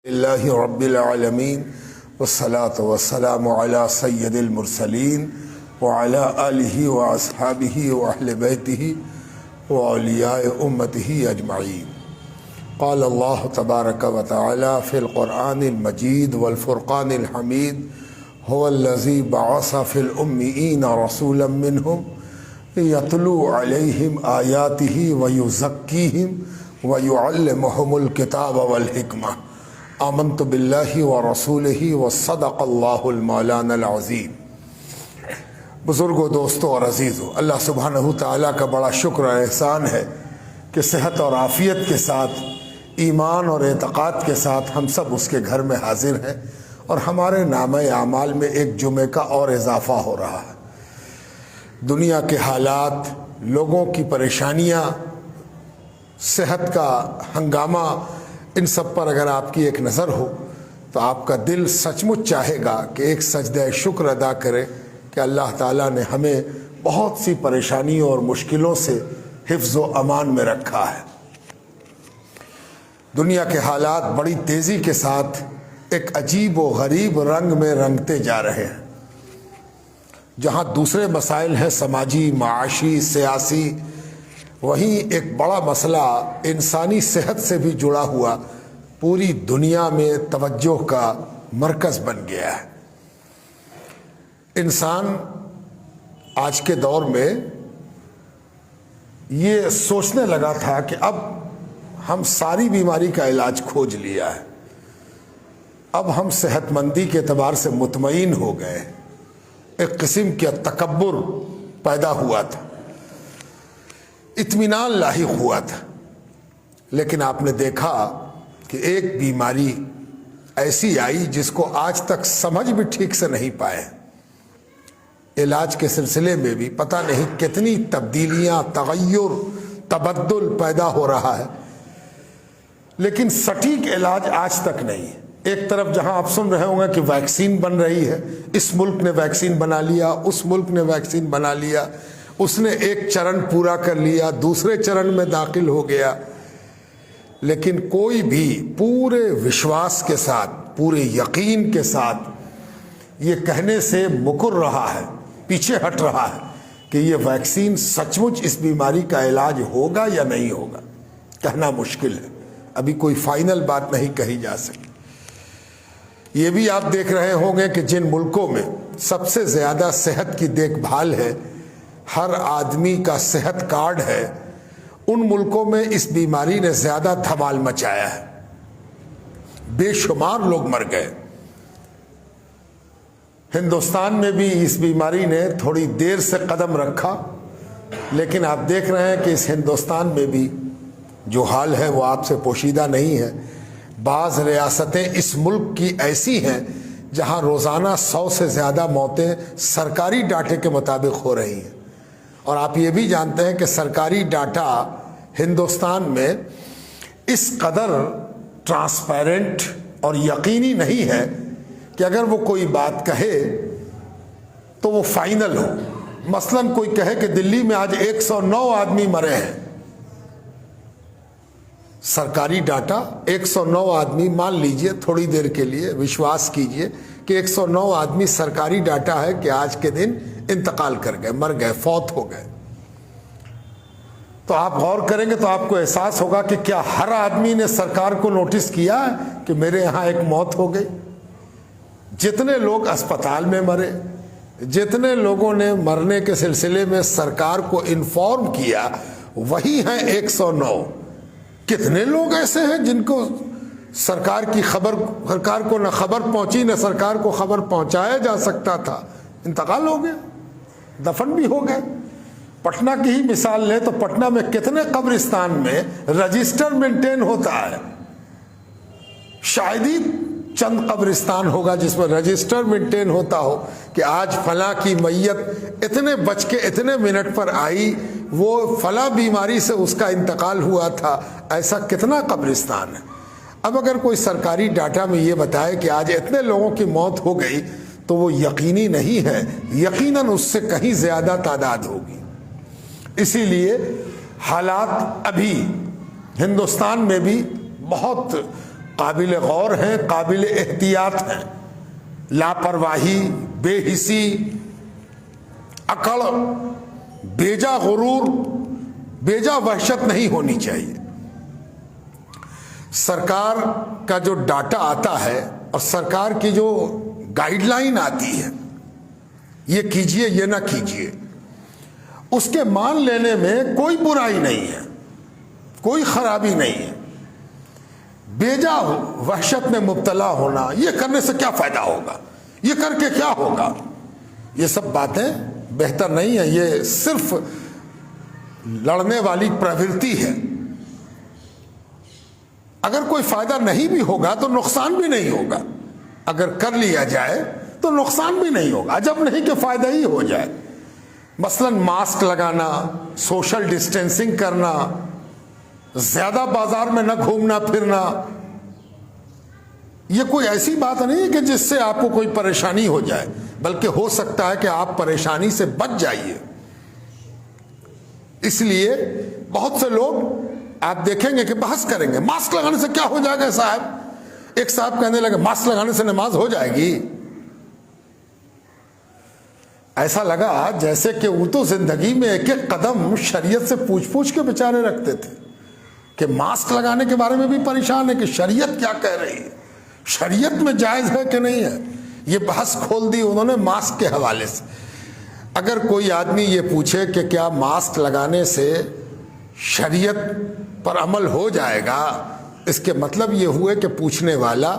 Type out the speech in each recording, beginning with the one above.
اللہ رب العالمین والصلاة والسلام علی سید المرسلین وعلی آلہ واصحابہ واہل بیتہ واولیاء امتہ اجمعین۔ قال اللہ تبارک و تعالی فی القرآن المجید والفرقان الحمید هو الذی بعث فی الامیین رسولا منہم یتلو علیہم آیاتہ ویزکیہم ویعلمہم الکتاب والحکمہ آمنت باللہ ورسولہ وصدق اللہ المولانا العظیم۔ بزرگوں، دوستوں اور عزیزوں، اللہ سبحانہ تعالیٰ کا بڑا شکر اور احسان ہے کہ صحت اور عافیت کے ساتھ، ایمان اور اعتقاد کے ساتھ ہم سب اس کے گھر میں حاضر ہیں اور ہمارے نامہ اعمال میں ایک جمعے کا اور اضافہ ہو رہا ہے۔ دنیا کے حالات، لوگوں کی پریشانیاں، صحت کا ہنگامہ، ان سب پر اگر آپ کی ایک نظر ہو تو آپ کا دل سچ مچ چاہے گا کہ ایک سجدہ شکر ادا کرے کہ اللہ تعالیٰ نے ہمیں بہت سی پریشانیوں اور مشکلوں سے حفظ و امان میں رکھا ہے۔ دنیا کے حالات بڑی تیزی کے ساتھ ایک عجیب و غریب رنگ میں رنگتے جا رہے ہیں۔ جہاں دوسرے مسائل ہیں سماجی، معاشی، سیاسی، وہیں ایک بڑا مسئلہ انسانی صحت سے بھی جڑا ہوا پوری دنیا میں توجہ کا مرکز بن گیا ہے۔ انسان آج کے دور میں یہ سوچنے لگا تھا کہ اب ہم ساری بیماری کا علاج کھوج لیا ہے، اب ہم صحت مندی کے اعتبار سے مطمئن ہو گئے۔ ایک قسم کا تکبر پیدا ہوا تھا، اطمینان لاحق ہوا تھا، لیکن آپ نے دیکھا کہ ایک بیماری ایسی آئی جس کو آج تک سمجھ بھی ٹھیک سے نہیں پائے۔ علاج کے سلسلے میں بھی پتہ نہیں کتنی تبدیلیاں، تغیر، تبدل پیدا ہو رہا ہے، لیکن سٹیک علاج آج تک نہیں ہے۔ ایک طرف جہاں آپ سن رہے ہوں گے کہ ویکسین بن رہی ہے، اس ملک نے ویکسین بنا لیا، اس ملک نے ویکسین بنا لیا، اس نے ایک چرن پورا کر لیا، دوسرے چرن میں داخل ہو گیا، لیکن کوئی بھی پورے وشواس کے ساتھ، پورے یقین کے ساتھ یہ کہنے سے مکر رہا ہے، پیچھے ہٹ رہا ہے کہ یہ ویکسین سچ مچ اس بیماری کا علاج ہوگا یا نہیں ہوگا۔ کہنا مشکل ہے، ابھی کوئی فائنل بات نہیں کہی جا سکتی۔ یہ بھی آپ دیکھ رہے ہوں گے کہ جن ملکوں میں سب سے زیادہ صحت کی دیکھ بھال ہے، ہر آدمی کا صحت کارڈ ہے، ان ملکوں میں اس بیماری نے زیادہ دھمال مچایا ہے، بے شمار لوگ مر گئے۔ ہندوستان میں بھی اس بیماری نے تھوڑی دیر سے قدم رکھا، لیکن آپ دیکھ رہے ہیں کہ اس ہندوستان میں بھی جو حال ہے وہ آپ سے پوشیدہ نہیں ہے۔ بعض ریاستیں اس ملک کی ایسی ہیں جہاں روزانہ 100 سے زیادہ موتیں سرکاری ڈاٹے کے مطابق ہو رہی ہیں، اور آپ یہ بھی جانتے ہیں کہ سرکاری ڈاٹا ہندوستان میں اس قدر ٹرانسپیرنٹ اور یقینی نہیں ہے کہ اگر وہ کوئی بات کہے تو وہ فائنل ہو۔ مثلاً کوئی کہے کہ دلی میں آج 109 آدمی مرے ہیں، سرکاری ڈاٹا 109 آدمی، مان لیجئے تھوڑی دیر کے لیے وشواس کیجئے کہ 109 آدمی سرکاری ڈاٹا ہے کہ آج کے دن انتقال کر گئے، مر گئے، فوت ہو گئے، تو آپ غور کریں گے تو آپ کو احساس ہوگا کہ کیا ہر آدمی نے سرکار کو نوٹس کیا ہے کہ میرے یہاں ایک موت ہو گئی؟ جتنے لوگ اسپتال میں مرے، جتنے لوگوں نے مرنے کے سلسلے میں سرکار کو انفارم کیا، وہی ہیں 109۔ کتنے لوگ ایسے ہیں جن کو سرکار کو نہ خبر پہنچی، نہ سرکار کو خبر پہنچایا جا سکتا تھا، انتقال ہو گیا، دفن بھی ہو گئے۔ پٹنہ کی ہی مثال لیں تو پٹنہ میں کتنے قبرستان میں رجسٹر مینٹین ہوتا ہے، شاید ہی چند قبرستان ہوگا جس میں رجسٹر مینٹین ہوتا ہو کہ آج فلاں کی میت اتنے بج کے اتنے منٹ پر آئی، وہ فلاں بیماری سے اس کا انتقال ہوا تھا۔ ایسا کتنا قبرستان ہے۔ اب اگر کوئی سرکاری ڈاٹا میں یہ بتائے کہ آج اتنے لوگوں کی موت ہو گئی تو وہ یقینی نہیں ہے، یقیناً اس سے کہیں زیادہ تعداد ہوگی۔ اسی لیے حالات ابھی ہندوستان میں بھی بہت قابل غور ہیں، قابل احتیاط ہیں۔ لاپرواہی، بے حسی، اکڑ، بیجا غرور، بیجا وحشت نہیں ہونی چاہیے۔ سرکار کا جو ڈاٹا آتا ہے اور سرکار کی جو گائیڈ لائن آتی ہے، یہ کیجئے یہ نہ کیجئے، اس کے مان لینے میں کوئی برائی نہیں ہے، کوئی خرابی نہیں ہے۔ بیجا وحشت میں مبتلا ہونا، یہ کرنے سے کیا فائدہ ہوگا، یہ کر کے کیا ہوگا، یہ سب باتیں بہتر نہیں ہیں۔ یہ صرف لڑنے والی پرورتی ہے۔ اگر کوئی فائدہ نہیں بھی ہوگا تو نقصان بھی نہیں ہوگا، اگر کر لیا جائے تو نقصان بھی نہیں ہوگا، جب نہیں کہ فائدہ ہی ہو جائے۔ مثلا ماسک لگانا، سوشل ڈسٹینسنگ کرنا، زیادہ بازار میں نہ گھومنا پھرنا، یہ کوئی ایسی بات نہیں ہے کہ جس سے آپ کو کوئی پریشانی ہو جائے، بلکہ ہو سکتا ہے کہ آپ پریشانی سے بچ جائیے۔ اس لیے بہت سے لوگ آپ دیکھیں گے کہ بحث کریں گے، ماسک لگانے سے کیا ہو جائے گا صاحب؟ ایک صاحب کہنے لگے ماسک لگانے سے نماز ہو جائے گی۔ ایسا لگا جیسے کہ وہ تو زندگی میں ایک ایک قدم شریعت سے پوچھ کے بیچارے رکھتے تھے کہ ماسک لگانے کے بارے میں بھی پریشان ہے کہ شریعت کیا کہہ رہی ہے، شریعت میں جائز ہے کہ نہیں ہے۔ یہ بحث کھول دی انہوں نے ماسک کے حوالے سے۔ اگر کوئی آدمی یہ پوچھے کہ کیا ماسک لگانے سے شریعت پر عمل ہو جائے گا، اس کے مطلب یہ ہوئے کہ پوچھنے والا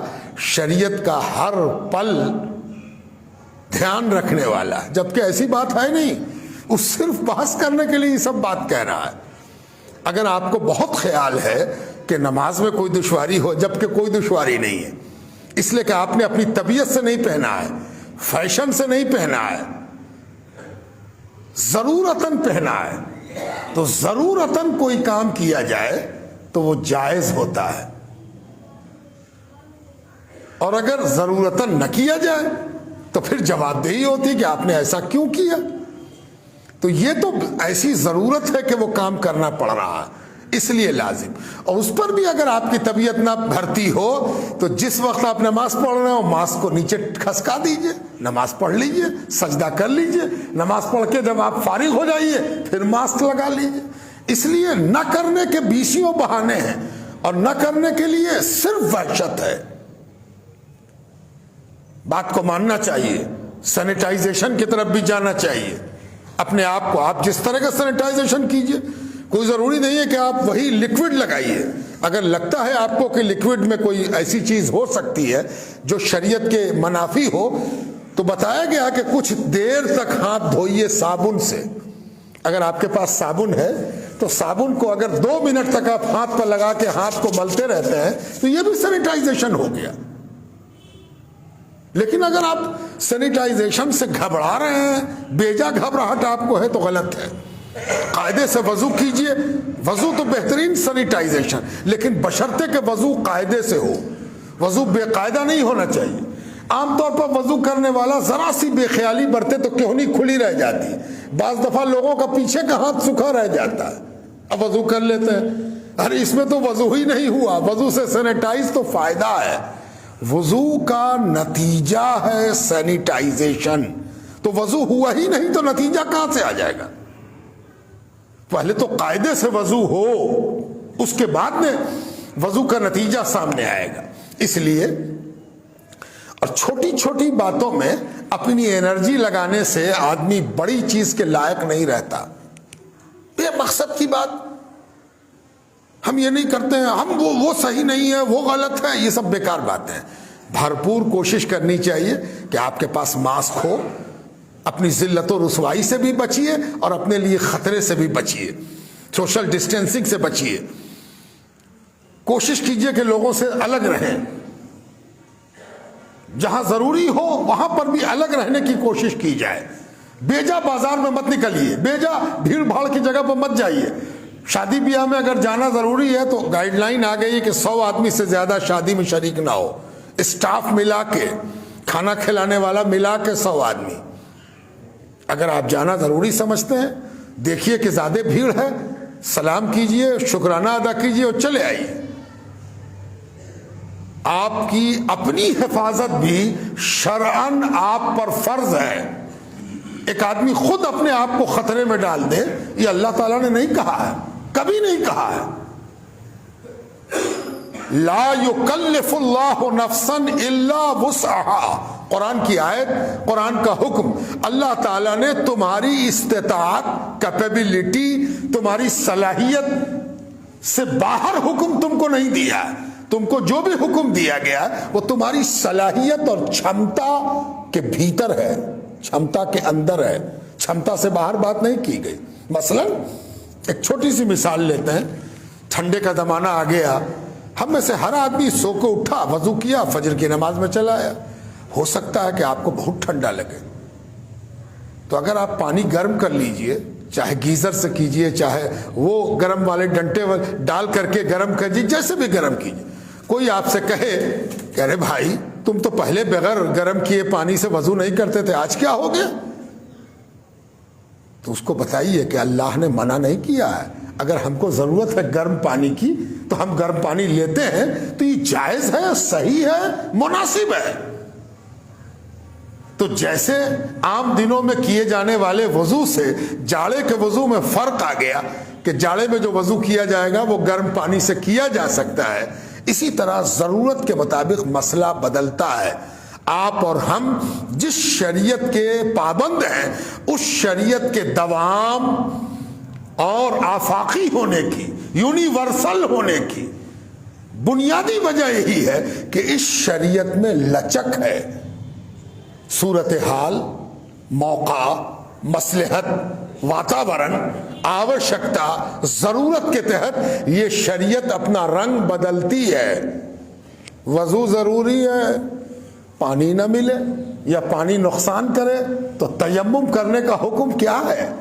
شریعت کا ہر پل دھیان رکھنے والا ہے، جبکہ ایسی بات ہے نہیں، وہ صرف بحث کرنے کے لیے یہ سب بات کہہ رہا ہے۔ اگر آپ کو بہت خیال ہے کہ نماز میں کوئی دشواری ہو، جبکہ کوئی دشواری نہیں ہے، اس لیے کہ آپ نے اپنی طبیعت سے نہیں پہنا ہے، فیشن سے نہیں پہنا ہے، ضرورتاً پہنا ہے، تو ضرورتاً کوئی کام کیا جائے تو وہ جائز ہوتا ہے، اور اگر ضرورتاً نہ کیا جائے تو پھر جواب دہی ہوتی کہ آپ نے ایسا کیوں کیا۔ تو یہ تو ایسی ضرورت ہے کہ وہ کام کرنا پڑ رہا ہے، اس لیے لازم۔ اور اس پر بھی اگر آپ کی طبیعت نہ بھرتی ہو تو جس وقت آپ نماز پڑھ رہے ہو ماسک کو نیچے کھسکا دیجئے، نماز پڑھ لیجئے، سجدہ کر لیجئے، نماز پڑھ کے جب آپ فارغ ہو جائیے پھر ماسک لگا لیجئے۔ اس لیے نہ کرنے کے بیسیوں بہانے ہیں، اور نہ کرنے کے لیے صرف وحشت ہے۔ بات کو ماننا چاہیے، سینیٹائزیشن کی طرف بھی جانا چاہیے۔ اپنے آپ کو آپ جس طرح کا سینیٹائزیشن کیجئے، کوئی ضروری نہیں ہے کہ آپ وہی لکوڈ لگائیے۔ اگر لگتا ہے آپ کو کہ لکوڈ میں کوئی ایسی چیز ہو سکتی ہے جو شریعت کے منافی ہو، تو بتایا گیا کہ کچھ دیر تک ہاتھ دھوئیے صابن سے۔ اگر آپ کے پاس صابن ہے تو صابن کو اگر 2 منٹ تک آپ ہاتھ پر لگا کے ہاتھ کو ملتے رہتے ہیں تو یہ بھی سینیٹائزیشن ہو گیا۔ لیکن اگر آپ سینیٹائزیشن سے گھبرا رہے ہیں، بیجا گھبراہٹ آپ کو ہے، تو غلط ہے۔ قاعدے سے وضو کیجئے، وضو تو بہترین سینیٹائزیشن، لیکن بشرطے کہ وضو قاعدے سے ہو، وضو بے قاعدہ نہیں ہونا چاہیے۔ عام طور پر وضو کرنے والا ذرا سی بے خیالی برتے تو کہنی کھلی رہ جاتی ہے، بعض دفعہ لوگوں کا پیچھے کا ہاتھ سوکھا رہ جاتا ہے، اب وضو کر لیتے ہیں، ارے اس میں تو وضو ہی نہیں ہوا۔ وضو سے سینیٹائز تو فائدہ ہے، وضو کا نتیجہ ہے سینیٹائزیشن، تو وضو ہوا ہی نہیں تو نتیجہ کہاں سے آ جائے گا؟ پہلے تو قاعدے سے وضو ہو، اس کے بعد میں وضو کا نتیجہ سامنے آئے گا۔ اس لیے اور چھوٹی چھوٹی باتوں میں اپنی انرجی لگانے سے آدمی بڑی چیز کے لائق نہیں رہتا۔ بے مقصد کی بات، ہم یہ نہیں کرتے ہیں، ہم وہ صحیح نہیں ہے، وہ غلط ہے، یہ سب بیکار باتیں ہیں۔ بھرپور کوشش کرنی چاہیے کہ آپ کے پاس ماسک ہو، اپنی ذلت و رسوائی سے بھی بچیے اور اپنے لیے خطرے سے بھی بچیے، سوشل ڈسٹینسنگ سے بچیے، کوشش کیجئے کہ لوگوں سے الگ رہیں، جہاں ضروری ہو وہاں پر بھی الگ رہنے کی کوشش کی جائے۔ بیجا بازار میں مت نکلیے، بیجا بھیڑ بھاڑ کی جگہ پر مت جائیے۔ شادی بیاہ میں اگر جانا ضروری ہے تو گائیڈ لائن آ گئی کہ 100 آدمی سے زیادہ شادی میں شریک نہ ہو، اسٹاف ملا کے، کھانا کھلانے والا ملا کے 100 آدمی۔ اگر آپ جانا ضروری سمجھتے ہیں، دیکھیے کہ زیادہ بھیڑ ہے، سلام کیجئے، شکرانہ ادا کیجئے اور چلے آئیے۔ آپ کی اپنی حفاظت بھی شرعاً آپ پر فرض ہے۔ ایک آدمی خود اپنے آپ کو خطرے میں ڈال دے، یہ اللہ تعالیٰ نے نہیں کہا ہے، کبھی نہیں کہا ہے۔ لا یکلف اللہ نفسا الا وسعها، قرآن کی آیت، قرآن کا حکم۔ اللہ تعالیٰ نے تمہاری استطاعت، کیپیبلٹی، تمہاری صلاحیت سے باہر حکم تم کو نہیں دیا ہے۔ تم کو جو بھی حکم دیا گیا وہ تمہاری صلاحیت اور چھمتا کے بھیتر ہے، چھمتا کے اندر ہے، چھمتا سے باہر بات نہیں کی گئی۔ مثلا ایک چھوٹی سی مثال لیتے ہیں، ٹھنڈے کا زمانہ آ گیا، ہم میں سے ہر آدمی سو کو اٹھا، وضو کیا، فجر کی نماز میں چلا آیا۔ ہو سکتا ہے کہ آپ کو بہت ٹھنڈا لگے، تو اگر آپ پانی گرم کر لیجئے، چاہے گیزر سے کیجئے، چاہے وہ گرم والے ڈنٹے ڈال کر کے گرم کیجئے، جیسے بھی گرم کیجئے۔ کوئی آپ سے کہے کہ ارے بھائی تم تو پہلے بغیر گرم کیے پانی سے وضو نہیں کرتے تھے، آج کیا ہو گیا؟ تو اس کو بتائیے کہ اللہ نے منع نہیں کیا ہے۔ اگر ہم کو ضرورت ہے گرم پانی کی تو ہم گرم پانی لیتے ہیں، تو یہ جائز ہے، صحیح ہے، مناسب ہے۔ تو جیسے عام دنوں میں کیے جانے والے وضو سے جاڑے کے وضو میں فرق آ گیا کہ جاڑے میں جو وضو کیا جائے گا وہ گرم پانی سے کیا جا سکتا ہے، اسی طرح ضرورت کے مطابق مسئلہ بدلتا ہے۔ آپ اور ہم جس شریعت کے پابند ہیں، اس شریعت کے دوام اور آفاقی ہونے کی، یونیورسل ہونے کی بنیادی وجہ یہی ہے کہ اس شریعت میں لچک ہے۔ صورتحال، موقع، مصلحت، واتاورن، آوشکتا، ضرورت کے تحت یہ شریعت اپنا رنگ بدلتی ہے۔ وضو ضروری ہے، پانی نہ ملے یا پانی نقصان کرے تو تیمم کرنے کا حکم کیا ہے؟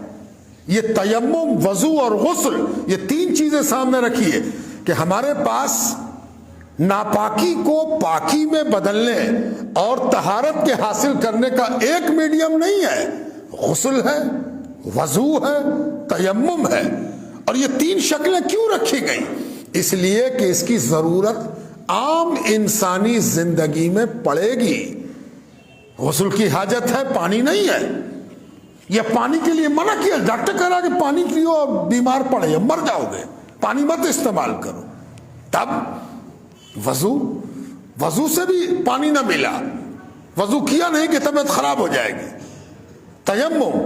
یہ تیمم، وضو اور غسل، یہ تین چیزیں سامنے رکھیے کہ ہمارے پاس ناپاکی کو پاکی میں بدلنے اور طہارت کے حاصل کرنے کا ایک میڈیم نہیں ہے، غسل ہے، وضو ہے، تیمم ہے۔ اور یہ تین شکلیں کیوں رکھی گئی؟ اس لیے کہ اس کی ضرورت عام انسانی زندگی میں پڑے گی۔ غسل کی حاجت ہے، پانی نہیں ہے، یہ پانی کے لیے منع کیا، ڈاکٹر کہہ رہا کہ پانی پیو اور بیمار پڑے یا مر جاؤ گے، پانی مت استعمال کرو۔ تب وضو سے بھی پانی نہ ملا، وضو کیا نہیں کہ طبیعت خراب ہو جائے گی۔ تیمم،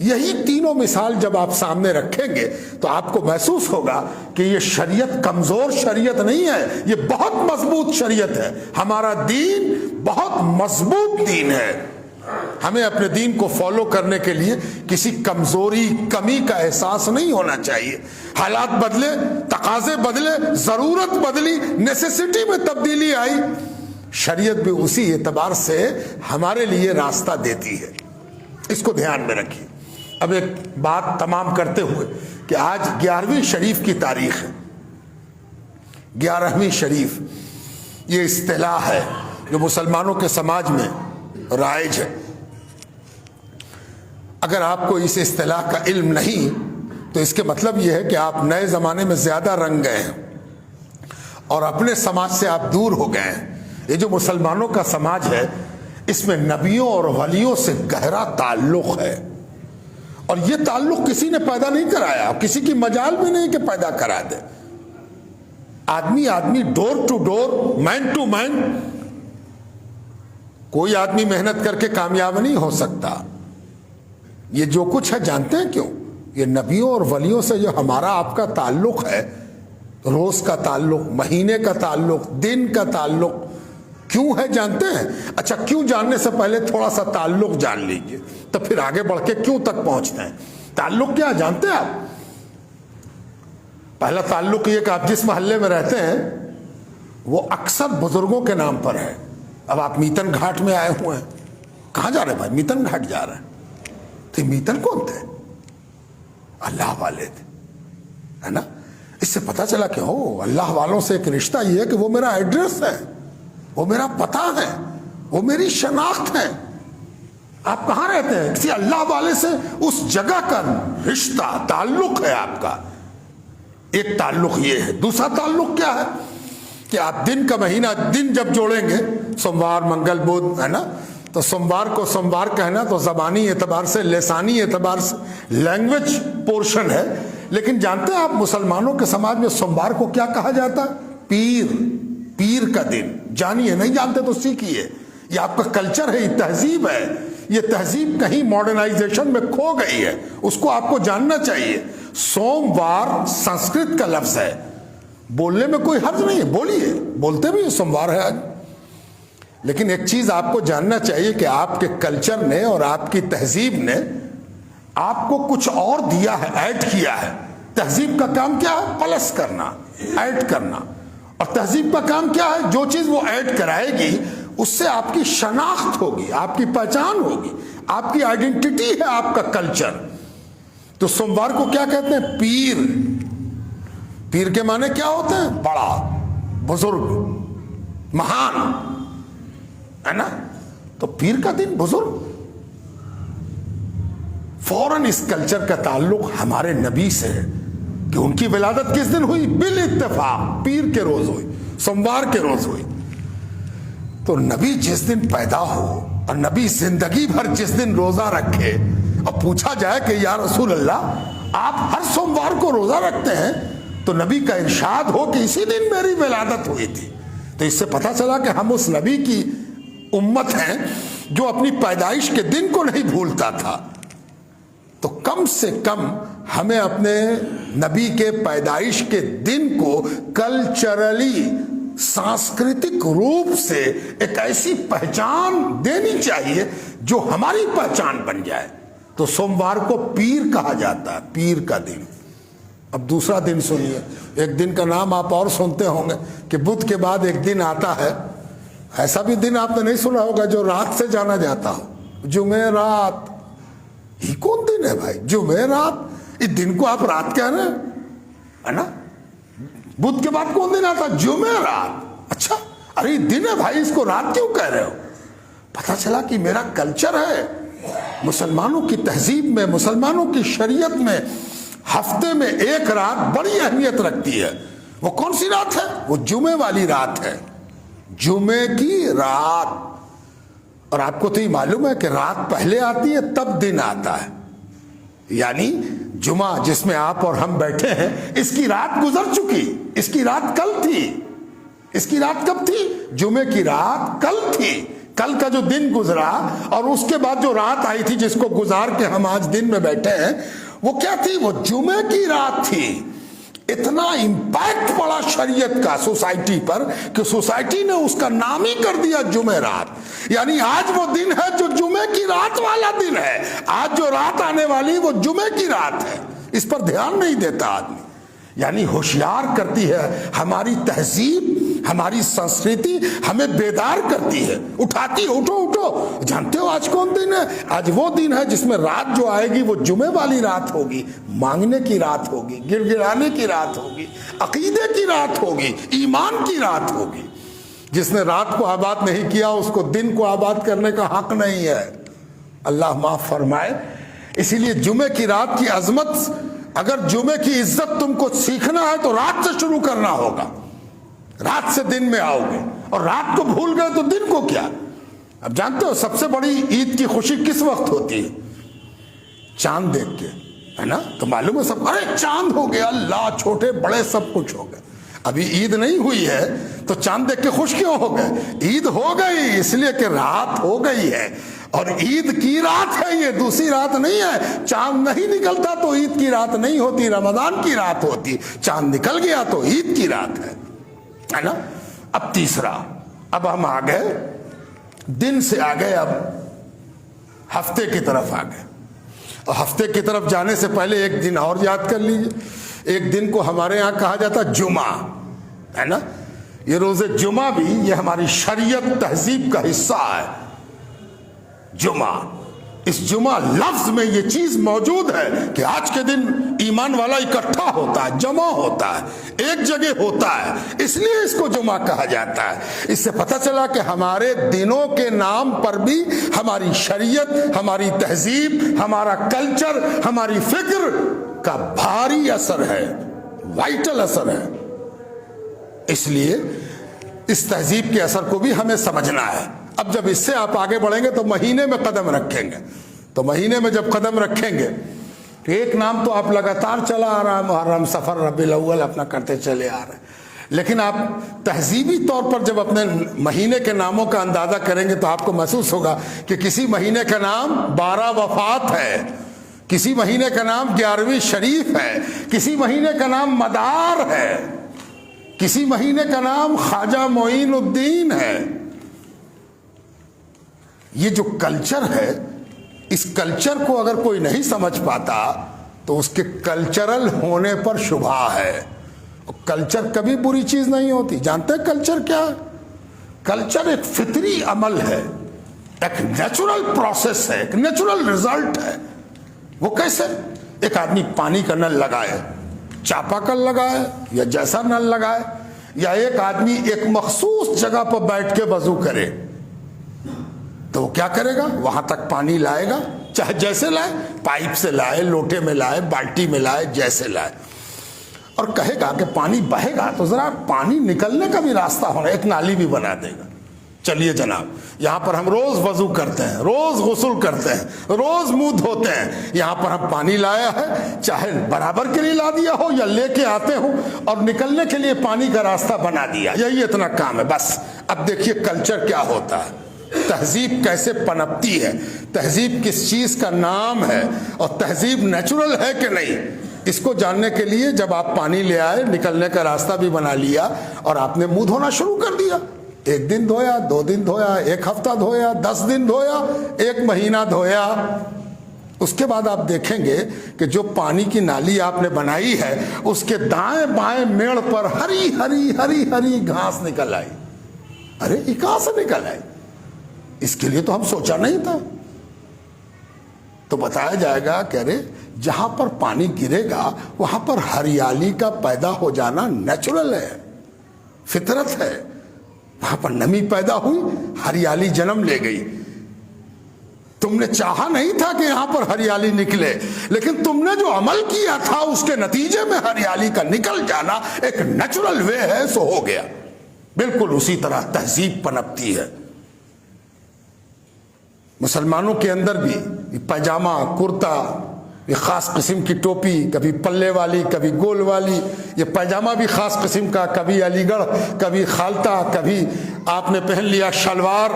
یہی تینوں مثال جب آپ سامنے رکھیں گے تو آپ کو محسوس ہوگا کہ یہ شریعت کمزور شریعت نہیں ہے، یہ بہت مضبوط شریعت ہے۔ ہمارا دین بہت مضبوط دین ہے۔ ہمیں اپنے دین کو فالو کرنے کے لیے کسی کمزوری، کمی کا احساس نہیں ہونا چاہیے۔ حالات بدلے، تقاضے بدلے، ضرورت بدلی، نیسیسٹی میں تبدیلی آئی، شریعت بھی اسی اعتبار سے ہمارے لیے راستہ دیتی ہے۔ اس کو دھیان میں رکھیے۔ اب ایک بات تمام کرتے ہوئے کہ آج 11ویں شریف کی تاریخ ہے۔ 11ویں شریف یہ اصطلاح ہے جو مسلمانوں کے سماج میں رائج ہے۔ اگر آپ کو اس اصطلاح کا علم نہیں تو اس کے مطلب یہ ہے کہ آپ نئے زمانے میں زیادہ رنگ گئے ہیں اور اپنے سماج سے آپ دور ہو گئے ہیں۔ یہ جو مسلمانوں کا سماج ہے، اس میں نبیوں اور ولیوں سے گہرا تعلق ہے، اور یہ تعلق کسی نے پیدا نہیں کرایا، کسی کی مجال بھی نہیں کہ پیدا کرا دے۔ آدمی ڈور ٹو ڈور، مین ٹو مین، کوئی آدمی محنت کر کے کامیاب نہیں ہو سکتا۔ یہ جو کچھ ہے جانتے ہیں کیوں؟ یہ نبیوں اور ولیوں سے جو ہمارا آپ کا تعلق ہے، روز کا تعلق، مہینے کا تعلق، دن کا تعلق، کیوں ہے جانتے ہیں؟ اچھا، کیوں جاننے سے پہلے تھوڑا سا تعلق جان لیجئے، تو پھر آگے بڑھ کے کیوں تک پہنچتے ہیں۔ تعلق کیا جانتے ہیں آپ؟ پہلا تعلق یہ کہ آپ جس محلے میں رہتے ہیں وہ اکثر بزرگوں کے نام پر ہے۔ اب آپ میتن گھاٹ میں آئے ہوئے ہیں، کہاں جا رہے ہیں بھائی؟ میتن گھاٹ جا رہے ہیں۔ تو میتن کون تھے؟ اللہ والے تھے، ہے نا؟ اس سے پتہ چلا کہ اللہ والوں سے ایک رشتہ یہ ہے کہ وہ میرا ایڈریس ہے، وہ میرا پتہ ہے، وہ میری شناخت ہے۔ آپ کہاں رہتے ہیں؟ کسی اللہ والے سے اس جگہ کا رشتہ، تعلق ہے آپ کا۔ ایک تعلق یہ ہے۔ دوسرا تعلق کیا ہے کہ آپ دن کا مہینہ دن جب جوڑیں گے سوموار منگل بدھ ہے نا، تو سوموار کو سوموار کہنا تو زبانی اعتبار سے لسانی اعتبار سے لینگویج پورشن ہے، لیکن جانتے ہیں آپ مسلمانوں کے سماج میں سوموار کو کیا کہا جاتا ہے؟ پیر، پیر کا دن۔ جانیے، نہیں جانتے تو سیکھیے، یہ آپ کا کلچر ہے، یہ تہذیب ہے، یہ تہذیب کہیں ماڈرنائزیشن میں کھو گئی ہے، اس کو آپ کو جاننا چاہیے۔ سوموار سنسکرت کا لفظ ہے، بولنے میں کوئی حرج نہیں ہے، بولیے، بولتے بھی سوموار ہے آج، لیکن ایک چیز آپ کو جاننا چاہیے کہ آپ کے کلچر نے اور آپ کی تہذیب نے آپ کو کچھ اور دیا ہے، ایڈ کیا ہے۔ تہذیب کا کام کیا ہے؟ پلس کرنا، ایڈ کرنا، اور تہذیب کا کام کیا ہے؟ جو چیز وہ ایڈ کرائے گی اس سے آپ کی شناخت ہوگی، آپ کی پہچان ہوگی، آپ کی آئیڈینٹی ہے آپ کا کلچر۔ تو سوموار کو کیا کہتے ہیں؟ پیر۔ پیر کے معنی کیا ہوتے ہیں؟ بڑا، بزرگ، مہان، ہے نا؟ تو پیر کا دن، بزرگ۔ فوراً اس کلچر کا تعلق ہمارے نبی سے ہے کہ ان کی ولادت کس دن ہوئی؟ بالاتفاق پیر کے روز ہوئی، سوموار کے روز ہوئی۔ تو نبی جس دن پیدا ہو اور نبی زندگی بھر جس دن روزہ رکھے، اور پوچھا جائے کہ یا رسول اللہ آپ ہر سوموار کو روزہ رکھتے ہیں، تو نبی کا ارشاد ہو کہ اسی دن میری ولادت ہوئی تھی، تو اس سے پتہ چلا کہ ہم اس نبی کی امت ہیں جو اپنی پیدائش کے دن کو نہیں بھولتا تھا۔ تو کم سے کم ہمیں اپنے نبی کے پیدائش کے دن کو کلچرلی، سانسکرتک روپ سے ایک ایسی پہچان دینی چاہیے جو ہماری پہچان بن جائے۔ تو سوموار کو پیر کہا جاتا ہے، پیر کا دن۔ اب دوسرا دن سنیے، ایک دن کا نام آپ اور سنتے ہوں گے کہ بدھ کے بعد ایک دن آتا ہے، ایسا بھی دن آپ نے نہیں سنا ہوگا جو رات سے جانا جاتا ہو، جمعرات۔ یہ کون دن ہے بھائی؟ جمعرات، اس دن کو آپ رات کہہ رہے ہیں، ہے نا؟ بدھ کے بعد کون دن آتا؟ جمعرات۔ اچھا، ارے دن ہے بھائی، اس کو رات کیوں کہہ رہے ہو؟ پتہ چلا کہ میرا کلچر ہے، مسلمانوں کی تہذیب میں، مسلمانوں کی شریعت میں ہفتے میں ایک رات بڑی اہمیت رکھتی ہے۔ وہ کون سی رات ہے؟ وہ جمعے والی رات ہے، جمعے کی رات۔ اور آپ کو تو یہ معلوم ہے کہ رات پہلے آتی ہے تب دن آتا ہے، یعنی جمعہ جس میں آپ اور ہم بیٹھے ہیں، اس کی رات گزر چکی، اس کی رات کل تھی۔ اس کی رات کب تھی؟ جمعے کی رات کل تھی۔ کل کا جو دن گزرا اور اس کے بعد جو رات آئی تھی جس کو گزار کے ہم آج دن میں بیٹھے ہیں، وہ کیا تھی؟ وہ جمعے کی رات تھی۔ اتنا امپیکٹ پڑا شریعت کا سوسائٹی پر کہ سوسائٹی نے اس کا نام ہی کر دیا جمعرات، یعنی آج وہ دن ہے جو جمعے کی رات والا دن ہے، آج جو رات آنے والی وہ جمعے کی رات ہے۔ اس پر دھیان نہیں دیتا آدمی، یعنی ہوشیار کرتی ہے ہماری تہذیب، ہماری سنسکرتی ہمیں بیدار کرتی ہے، اٹھاتی ہے، اٹھو اٹھو۔ جانتے ہو آج کون دن ہے؟ آج وہ دن ہے جس میں رات جو آئے گی وہ جمعے والی رات ہوگی، مانگنے کی رات ہوگی، گر گرانے کی رات ہوگی، عقیدے کی رات ہوگی، ایمان کی رات ہوگی۔ جس نے رات کو آباد نہیں کیا اس کو دن کو آباد کرنے کا حق نہیں ہے، اللہ معاف فرمائے۔ اسی لیے جمعے کی رات کی عظمت، اگر جمعے کی عزت تم کو سیکھنا ہے تو رات سے شروع کرنا ہوگا، رات سے دن میں آؤ گے، اور رات کو بھول گئے تو دن کو کیا۔ اب جانتے ہو سب سے بڑی عید کی خوشی کس وقت ہوتی ہے؟ چاند دیکھ کے، ہے نا؟ تو معلوم ہے سب، ارے چاند ہو گیا، اللہ، چھوٹے بڑے سب کچھ ہو گئے۔ ابھی عید نہیں ہوئی ہے تو چاند دیکھ کے خوش کیوں ہو گئے؟ عید ہو گئی اس لیے کہ رات ہو گئی ہے، اور عید کی رات ہے، یہ دوسری رات نہیں ہے۔ چاند نہیں نکلتا تو عید کی رات نہیں ہوتی، رمضان کی رات ہوتی۔ چاند نکل گیا تو عید کی رات ہے نا؟ اب تیسرا، اب ہم آ گئے دن سے، آ گئے اب ہفتے کی طرف آ گئے، اور ہفتے کی طرف جانے سے پہلے ایک دن اور یاد کر لیجئے۔ ایک دن کو ہمارے ہاں کہا جاتا جمعہ، ہے نا؟ یہ روز جمعہ بھی یہ ہماری شریعت تہذیب کا حصہ ہے۔ جمعہ، اس جمعہ لفظ میں یہ چیز موجود ہے کہ آج کے دن ایمان والا اکٹھا ہوتا ہے، جمع ہوتا ہے، ایک جگہ ہوتا ہے، اس لیے اس کو جمعہ کہا جاتا ہے۔ اس سے پتہ چلا کہ ہمارے دنوں کے نام پر بھی ہماری شریعت، ہماری تہذیب، ہمارا کلچر، ہماری فکر کا بھاری اثر ہے، وائٹل اثر ہے۔ اس لیے اس تہذیب کے اثر کو بھی ہمیں سمجھنا ہے۔ اب جب اس سے آپ آگے بڑھیں گے تو مہینے میں قدم رکھیں گے، تو مہینے میں جب قدم رکھیں گے تو ایک نام تو آپ لگاتار چلا آ رہا ہے، محرم، سفر، ربیع الاول اپنا کرتے چلے آ رہے ہیں، لیکن آپ تہذیبی طور پر جب اپنے مہینے کے ناموں کا اندازہ کریں گے تو آپ کو محسوس ہوگا کہ کسی مہینے کا نام 12 وفات ہے، کسی مہینے کا نام 11ویں شریف ہے، کسی مہینے کا نام مدار ہے، کسی مہینے کا نام خواجہ معین الدین ہے۔ یہ جو کلچر ہے، اس کلچر کو اگر کوئی نہیں سمجھ پاتا تو اس کے کلچرل ہونے پر شبہ ہے۔ کلچر کبھی بری چیز نہیں ہوتی۔ جانتے ہیں کلچر کیا ہے؟ کلچر ایک فطری عمل ہے، ایک نیچرل پروسیس ہے، ایک نیچرل ریزلٹ ہے۔ وہ کیسے؟ ایک آدمی پانی کا نل لگائے، چاپا کل لگائے یا جیسا نل لگائے، یا ایک آدمی ایک مخصوص جگہ پر بیٹھ کے وضو کرے، تو وہ کیا کرے گا؟ وہاں تک پانی لائے گا، چاہے جیسے لائے، پائپ سے لائے، لوٹے میں لائے، بالٹی میں لائے، جیسے لائے، اور کہے گا کہ پانی بہے گا تو ذرا پانی نکلنے کا بھی راستہ ہونا، ایک نالی بھی بنا دے گا۔ چلیے جناب، یہاں پر ہم روز وضو کرتے ہیں، روز غسل کرتے ہیں، روز منہ دھوتے ہیں، یہاں پر ہم پانی لایا ہے، چاہے برابر کے لیے لا دیا ہو یا لے کے آتے ہو، اور نکلنے کے لیے پانی کا راستہ بنا دیا، یہی اتنا کام ہے بس۔ اب دیکھیے کلچر کیا ہوتا ہے، تہذیب کیسے پنپتی ہے، تہذیب کس چیز کا نام ہے، اور تہذیب نیچرل ہے کہ نہیں، اس کو جاننے کے لیے جب آپ پانی لے آئے، نکلنے کا راستہ بھی بنا لیا، اور آپ نے منہ دھونا شروع کر دیا، 1 دن دھویا، 2 دن دھویا، 1 ہفتہ دھویا، 10 دن دھویا، 1 مہینہ دھویا، اس کے بعد آپ دیکھیں گے کہ جو پانی کی نالی آپ نے بنائی ہے اس کے دائیں بائیں میڑ پر ہری ہری ہری ہری گھاس نکل آئی۔ ارے یہ کہاں سے نکل آئی؟ اس کے لیے تو ہم سوچا نہیں تھا۔ تو بتایا جائے گا کہ ارے جہاں پر پانی گرے گا وہاں پر ہریالی کا پیدا ہو جانا نیچرل ہے، فطرت ہے، وہاں پر نمی پیدا ہوئی، ہریالی جنم لے گئی۔ تم نے چاہا نہیں تھا کہ یہاں پر ہریالی نکلے، لیکن تم نے جو عمل کیا تھا اس کے نتیجے میں ہریالی کا نکل جانا ایک نیچرل وے ہے، سو ہو گیا۔ بالکل اسی طرح تہذیب پنپتی ہے۔ مسلمانوں کے اندر بھی پائجامہ، کرتا، یہ خاص قسم کی ٹوپی، کبھی پلے والی، کبھی گول والی، یہ پائجامہ بھی خاص قسم کا، کبھی علی گڑھ، کبھی خالتہ، کبھی آپ نے پہن لیا شلوار،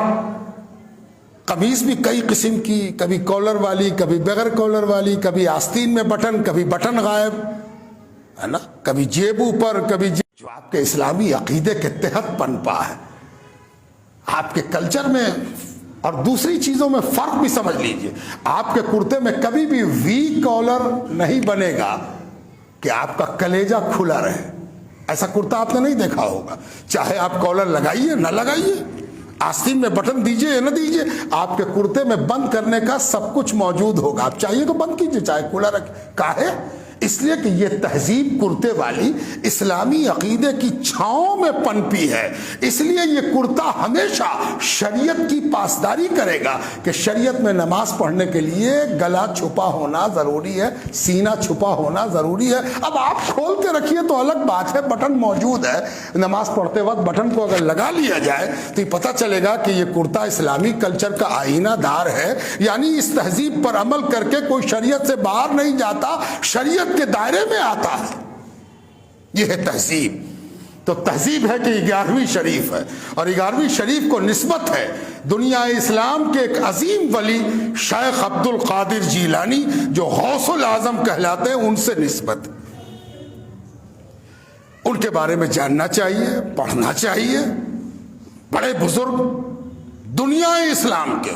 قمیض بھی کئی قسم کی، کبھی کالر والی، کبھی بغیر کالر والی، کبھی آستین میں بٹن، کبھی بٹن غائب ہے نا، کبھی جیب اوپر، کبھی جو آپ کے اسلامی عقیدے کے تحت پنپا ہے۔ آپ کے کلچر میں اور دوسری چیزوں میں فرق بھی سمجھ لیجئے۔ آپ کے کرتے میں کبھی بھی وی کالر نہیں بنے گا کہ آپ کا کلیجہ کھلا رہے، ایسا کرتا آپ نے نہیں دیکھا ہوگا۔ چاہے آپ کالر لگائیے نہ لگائیے، آستین میں بٹن دیجئے یا نہ دیجئے، آپ کے کرتے میں بند کرنے کا سب کچھ موجود ہوگا۔ آپ چاہیے تو بند کیجئے، چاہے کھلا رکھیں۔ کاہے؟ اس لیے کہ یہ تہذیب کرتے والی اسلامی عقیدے کی چھاؤں میں پنپی ہے، اس لیے یہ کرتا ہمیشہ شریعت کی پاسداری کرے گا کہ شریعت میں نماز پڑھنے کے لیے گلا چھپا ہونا ضروری ہے، سینہ چھپا ہونا ضروری ہے۔ اب آپ کھول کے رکھیے تو الگ بات ہے، بٹن موجود ہے، نماز پڑھتے وقت بٹن کو اگر لگا لیا جائے تو یہ پتہ چلے گا کہ یہ کرتا اسلامی کلچر کا آئینہ دار ہے، یعنی اس تہذیب پر عمل کر کے کوئی شریعت سے باہر نہیں جاتا، شریعت کے دائرے میں آتا ہے۔ یہ ہے تہذیب۔ تو تہذیب ہے کہ 11ویں شریف ہے، اور 11ویں شریف کو نسبت ہے دنیا اسلام کے ایک عظیم ولی شیخ عبد القادر جیلانی جو غوث العظم کہلاتے ہیں، ان سے نسبت۔ ان کے بارے میں جاننا چاہیے، پڑھنا چاہیے۔ بڑے بزرگ دنیا اسلام کے،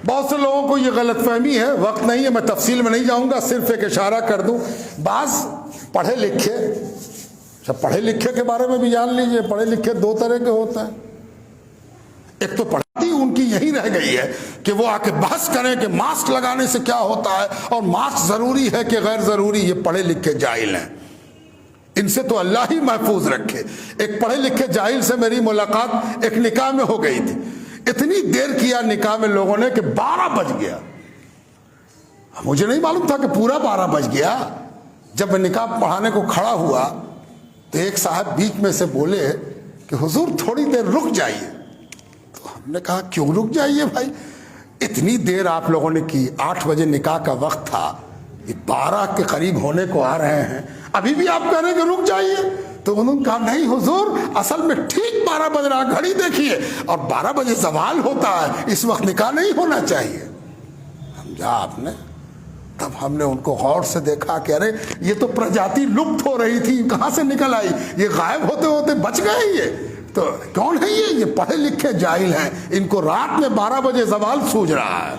بہت سے لوگوں کو یہ غلط فہمی ہے، وقت نہیں ہے، میں تفصیل میں نہیں جاؤں گا، صرف ایک اشارہ کر دوں۔ بعض پڑھے لکھے، پڑھے لکھے کے بارے میں بھی جان لیجئے، پڑھے لکھے 2 طرح کے ہوتے ہیں۔ ایک تو پڑھائی ان کی یہی رہ گئی ہے کہ وہ آ کے بحث کریں کہ ماسک لگانے سے کیا ہوتا ہے اور ماسک ضروری ہے کہ غیر ضروری۔ یہ پڑھے لکھے جاہل ہیں، ان سے تو اللہ ہی محفوظ رکھے۔ ایک پڑھے لکھے جاہل سے میری ملاقات ایک نکاح میں ہو گئی تھی، اتنی دیر کیا نکاح میں لوگوں نے کہ 12 بج گیا۔ مجھے نہیں معلوم تھا کہ پورا 12 بج گیا۔ جب میں نکاح پڑھانے کو کھڑا ہوا تو ایک صاحب بیچ میں سے بولے کہ حضور تھوڑی دیر رک جائیے. تو ہم نے کہا کیوں رک جائیے بھائی, اتنی دیر آپ لوگوں نے کی, 8 بجے نکاح کا وقت تھا, یہ 12 کے قریب ہونے کو آ رہے ہیں, ابھی بھی آپ کہہ رہے ہیں کہ رک جائیے. تو انہوں نے کہا نہیں حضور, اصل میں ٹھیک 12 بج رہا, گھڑی دیکھیے, اور 12 بجے زوال ہوتا ہے, اس وقت نکاح نہیں ہونا چاہیے. سمجھا آپ نے؟ تب ہم نے ان کو غور سے دیکھا کہ ارے یہ تو پرجاتی لپت ہو رہی تھی, کہاں سے نکل آئی, یہ غائب ہوتے ہوتے بچ گئے. یہ تو کون ہے, یہ پڑھے لکھے جاہل ہیں, ان کو رات میں 12 بجے زوال سوج رہا ہے.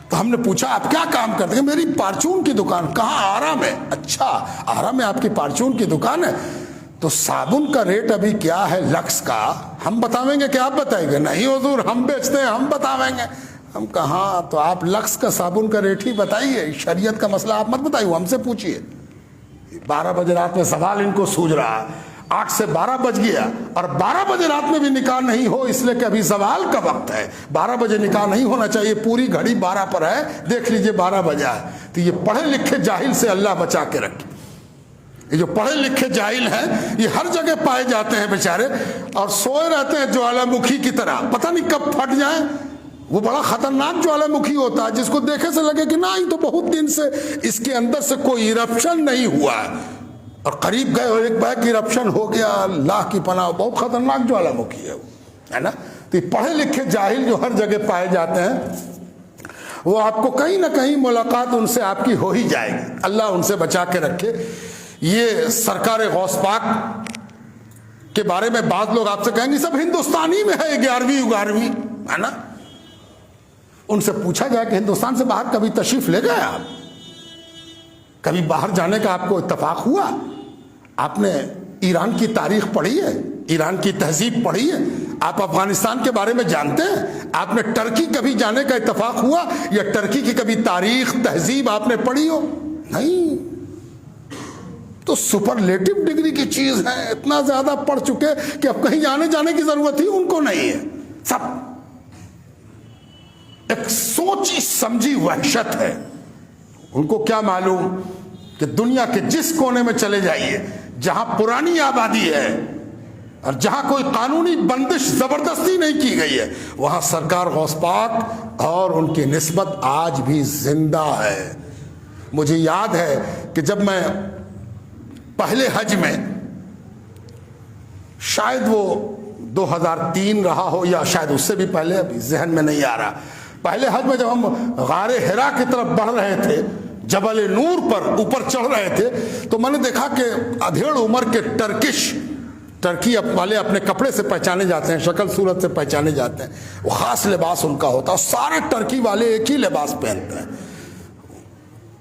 تو ہم نے پوچھا آپ کیا کام کرتے ہیں؟ میری پارچون کی دکان. کہاں؟ آرا میں. اچھا آرا میں آپ کی پارچون کی دکان ہے. تو صابن کا ریٹ ابھی کیا ہے لکس کا, ہم بتاویں گے کہ آپ بتائیں گے؟ نہیں حضور ہم بیچتے ہیں, ہم بتاویں گے. ہم کہاں, تو آپ لکس کا صابن کا ریٹ ہی بتائیے, شریعت کا مسئلہ آپ مت بتائیے, ہم سے پوچھیے. 12 بجے رات میں سوال ان کو سوج رہا, 8 سے 12 بج گیا, اور 12 بجے رات میں بھی نکاح نہیں ہو, اس لیے کہ ابھی زوال کا وقت ہے. 12 بجے نکاح نہیں ہونا چاہیے, پوری گھڑی 12 پر ہے, دیکھ لیجئے 12 بجا ہے. تو یہ پڑھے لکھے جاہل سے اللہ بچا کے رکھے. یہ جو پڑھے لکھے جاہل ہیں یہ ہر جگہ پائے جاتے ہیں بیچارے, اور سوئے رہتے ہیں جوالا مکھی کی طرح, پتہ نہیں کب پھٹ جائیں. وہ بڑا خطرناک جوالا مکھی ہوتا ہے, جس کو دیکھے سے لگے کہ نہیں تو بہت دن سے اس کے اندر سے کوئی ایرپشن نہیں ہوا ہے, اور قریب گئے اور ایک بیک ایرپشن ہو گیا, اللہ کی پناہ, بہت خطرناک جوالا مکھی ہے وہ, ہے نا. تو یہ پڑھے لکھے جاہل جو ہر جگہ پائے جاتے ہیں, وہ آپ کو کہیں نہ کہیں ملاقات ان سے آپ کی ہو ہی جائے گی. اللہ ان سے بچا کے رکھے. یہ سرکار غوث پاک کے بارے میں بعض لوگ آپ سے کہیں گے سب ہندوستانی میں ہے, 11ویں ہے نا. ان سے پوچھا جائے کہ ہندوستان سے باہر کبھی تشریف لے گئے آپ, کبھی باہر جانے کا آپ کو اتفاق ہوا؟ آپ نے ایران کی تاریخ پڑھی ہے, ایران کی تہذیب پڑھی ہے, آپ افغانستان کے بارے میں جانتے ہیں؟ آپ نے ٹرکی کبھی جانے کا اتفاق ہوا, یا ٹرکی کی کبھی تاریخ تہذیب آپ نے پڑھی ہو؟ نہیں. تو سپرلیٹو ڈگری کی چیز ہے, اتنا زیادہ پڑھ چکے کہ اب کہیں جانے کی ضرورت ہی ان کو نہیں ہے. سب ایک سوچی سمجھی وحشت ہے. ان کو کیا معلوم کہ دنیا کے جس کونے میں چلے جائیے جہاں پرانی آبادی ہے اور جہاں کوئی قانونی بندش زبردستی نہیں کی گئی ہے, وہاں سرکار غوث پاک اور ان کی نسبت آج بھی زندہ ہے. مجھے یاد ہے کہ جب میں پہلے حج میں, شاید وہ 2003 رہا ہو یا شاید اس سے بھی پہلے, ابھی ذہن میں نہیں آ رہا, پہلے حج میں جب ہم غار حرا کی طرف بڑھ رہے تھے, جبل نور پر اوپر چڑھ رہے تھے, تو میں نے دیکھا کہ ادھیڑ عمر کے ٹرکی والے اپنے کپڑے سے پہچانے جاتے ہیں, شکل صورت سے پہچانے جاتے ہیں, وہ خاص لباس ان کا ہوتا ہے, سارے ٹرکی والے ایک ہی لباس پہنتے ہیں.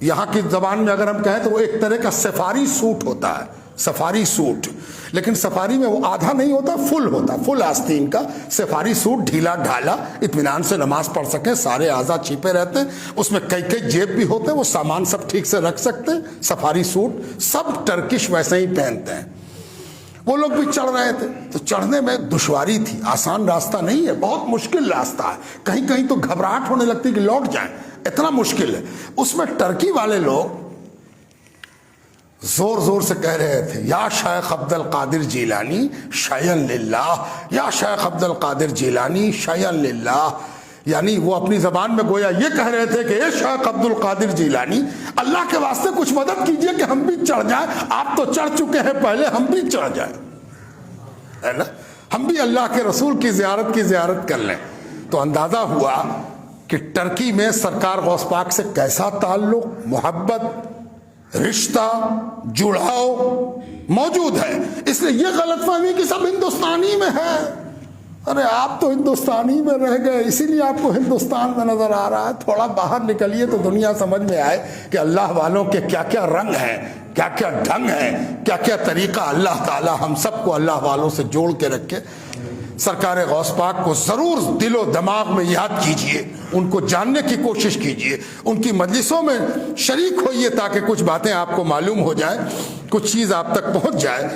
یہاں کی زبان میں اگر ہم کہیں تو وہ ایک طرح کا سفاری سوٹ ہوتا ہے, سفاری سوٹ, لیکن سفاری میں وہ آدھا نہیں ہوتا, فل ہوتا, فل آستین کا سفاری سوٹ, ڈھیلا ڈھالا, اطمینان سے نماز پڑھ سکیں, سارے اعضاء چھپے رہتے ہیں, اس میں کئی جیب بھی ہوتے ہیں, وہ سامان سب ٹھیک سے رکھ سکتے ہیں. سفاری سوٹ سب ٹرکش ویسے ہی پہنتے ہیں. وہ لوگ بھی چڑھ رہے تھے, تو چڑھنے میں دشواری تھی, آسان راستہ نہیں ہے, بہت مشکل راستہ ہے, کہیں کہیں تو گھبراہٹ ہونے لگتی کہ لوٹ جائیں, اتنا مشکل ہے. اس میں ٹرکی والے لوگ زور زور سے کہہ رہے تھے, یا شیخ عبد القادر جیلانی شیئن للہ, یا شیخ عبد القادر جیلانی شیئن للہ. یعنی وہ اپنی زبان میں گویا یہ کہہ رہے تھے کہ اے شیخ عبد القادر جیلانی, اللہ کے واسطے کچھ مدد کیجئے کہ ہم بھی چڑھ جائیں, آپ تو چڑھ چکے ہیں پہلے, ہم بھی چڑھ جائیں, ہے نا, ہم بھی اللہ کے رسول کی زیارت کر لیں. تو اندازہ ہوا کہ ٹرکی میں سرکار غوث پاک سے کیسا تعلق, محبت, رشتہ, جڑاؤ موجود ہے. اس لیے یہ غلط فہمی کہ سب ہندوستانی میں ہے. ارے آپ تو ہندوستانی میں رہ گئے, اسی لیے آپ کو ہندوستان میں نظر آ رہا ہے. تھوڑا باہر نکلیے تو دنیا سمجھ میں آئے کہ اللہ والوں کے کیا کیا رنگ ہیں, کیا کیا ڈھنگ ہیں, کیا کیا طریقہ. اللہ تعالی ہم سب کو اللہ والوں سے جوڑ کے رکھے. سرکار غوث پاک کو ضرور دل و دماغ میں یاد کیجئے, ان کو جاننے کی کوشش کیجئے, ان کی مجلسوں میں شریک ہوئیے تاکہ کچھ باتیں آپ کو معلوم ہو جائیں, کچھ چیز آپ تک پہنچ جائے.